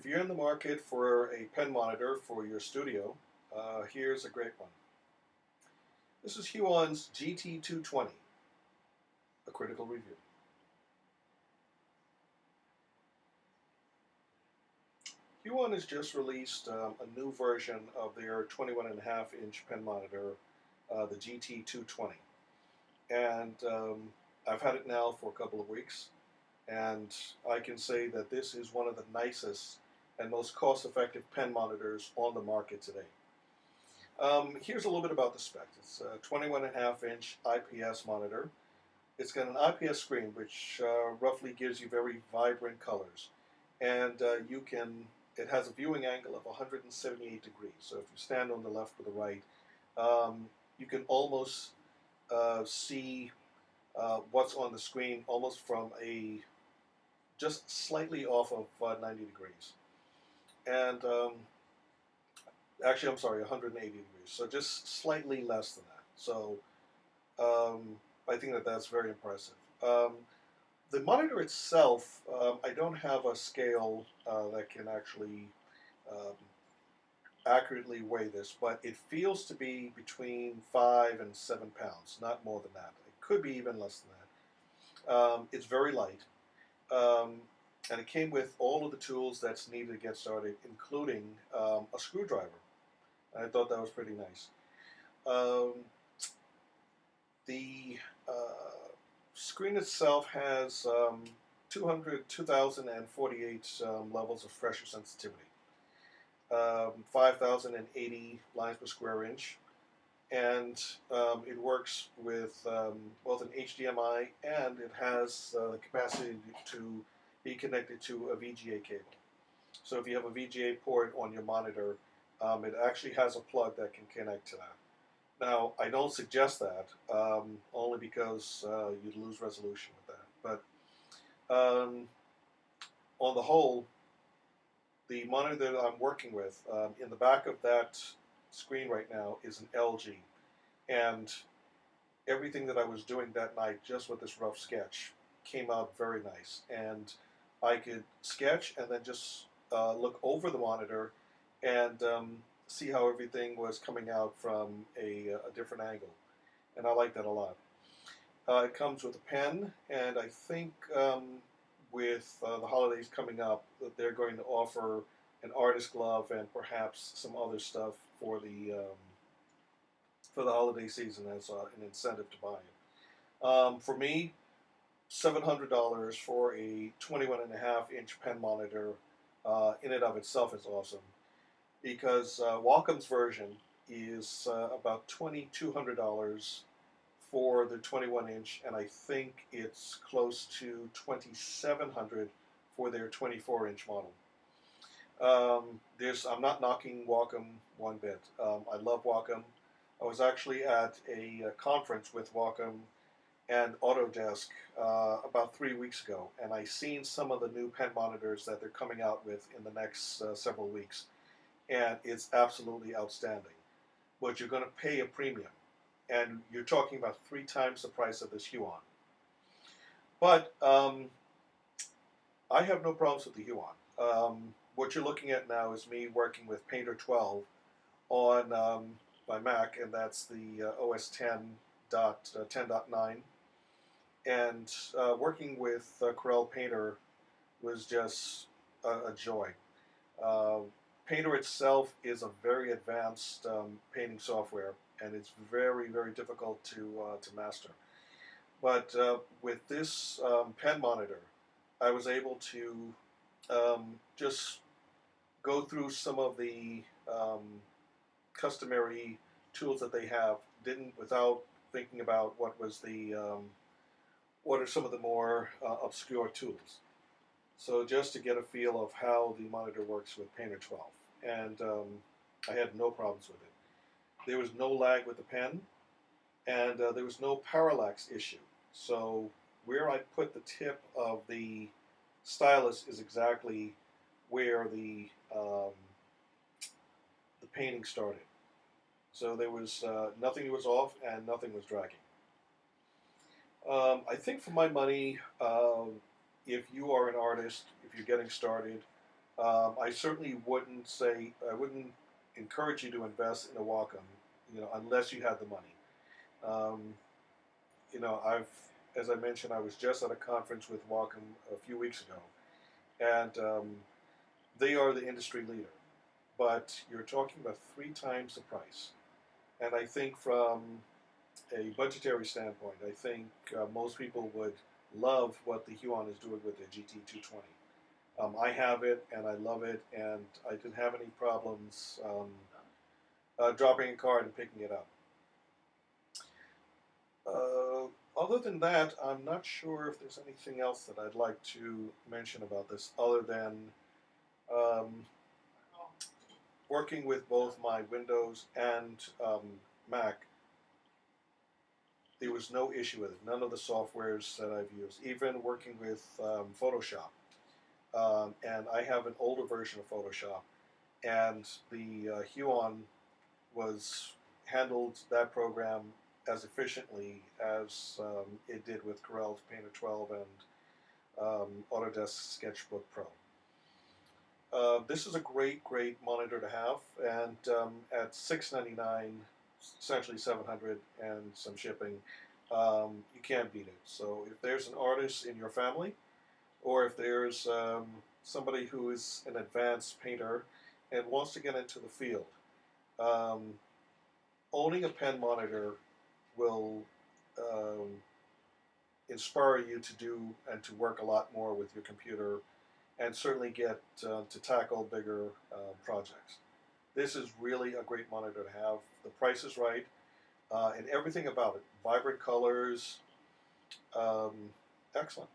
If you're in the market for a pen monitor for your studio, here's a great one. This is Huion's GT220, a critical review. Huion has just released a new version of their 21.5-inch pen monitor, the GT220. And I've had it now for a couple of weeks, and I can say that this is one of the nicest and most cost-effective pen monitors on the market today. Here's a little bit about the spec. It's a 21.5-inch IPS monitor. It's got an IPS screen, which roughly gives you very vibrant colors, and it has a viewing angle of 178 degrees. So if you stand on the left or the right, you can almost see what's on the screen almost from just slightly off of 90 degrees. And actually, I'm sorry, 180 degrees. So just slightly less than that. So I think that that's very impressive. The monitor itself, I don't have a scale that can actually accurately weigh this, but it feels to be between 5 and 7 pounds, not more than that. It could be even less than that. It's very light, and it came with all of the tools that's needed to get started, including a screwdriver. I thought that was pretty nice. The screen itself has 2,048 levels of pressure sensitivity, 5,080 lines per square inch, and it works with both an HDMI, and it has the capacity to be connected to a VGA cable. So if you have a VGA port on your monitor, it actually has a plug that can connect to that. Now, I don't suggest that, only because you'd lose resolution with that. But on the whole, the monitor that I'm working with, in the back of that screen right now is an LG. And everything that I was doing that night, just with this rough sketch, came out very nice. And I could sketch and then just look over the monitor and see how everything was coming out from a different angle. And I like that a lot. It comes with a pen, and I think with the holidays coming up, that they're going to offer an artist glove and perhaps some other stuff for the holiday season as an incentive to buy it. For me, $700 for a 21.5-inch pen monitor in and of itself is awesome, because Wacom's version is about $2,200 for the 21-inch, and I think it's close to $2,700 for their 24-inch model. I'm not knocking Wacom one bit. I love Wacom. I was actually at a conference with Wacom and Autodesk about 3 weeks ago, and I seen some of the new pen monitors that they're coming out with in the next several weeks, and it's absolutely outstanding. But you're going to pay a premium, and you're talking about 3 times the price of this Huion. But I have no problems with the Huion. What you're looking at now is me working with Painter 12 on my Mac, and that's the OS 10.9. And working with Corel Painter was just a joy. Painter itself is a very advanced painting software, and it's very, very difficult to master. But with this pen monitor, I was able to just go through some of the customary tools that they have, without thinking about what are some of the more obscure tools. So just to get a feel of how the monitor works with Painter 12, and I had no problems with it. There was no lag with the pen, and there was no parallax issue. So where I put the tip of the stylus is exactly where the painting started. So there was nothing was off and nothing was dragging. I think for my money, if you are an artist, if you're getting started, I certainly I wouldn't encourage you to invest in a Wacom, unless you had the money. Um, as I mentioned, I was just at a conference with Wacom a few weeks ago, and they are the industry leader. But you're talking about three times the price. And I think from a budgetary standpoint, I think most people would love what the Huion is doing with the GT220. I have it and I love it, and I didn't have any problems dropping a card and picking it up. Uh, Other than that, I'm not sure if there's anything else that I'd like to mention about this other than um, working with both my Windows and Mac. There was no issue with it. None of the softwares that I've used, even working with Photoshop. And I have an older version of Photoshop, and the Huion was handled that program as efficiently as it did with Corel's Painter 12 and Autodesk Sketchbook Pro. This is a great, great monitor to have, and at $699, essentially 700 and some shipping, you can't beat it. So if there's an artist in your family, or if there's somebody who is an advanced painter and wants to get into the field, um, owning a pen monitor will um, inspire you to do and to work a lot more with your computer, and certainly get to tackle bigger projects. This is really a great monitor to have. The price is right, and everything about it, vibrant colors, um, excellent.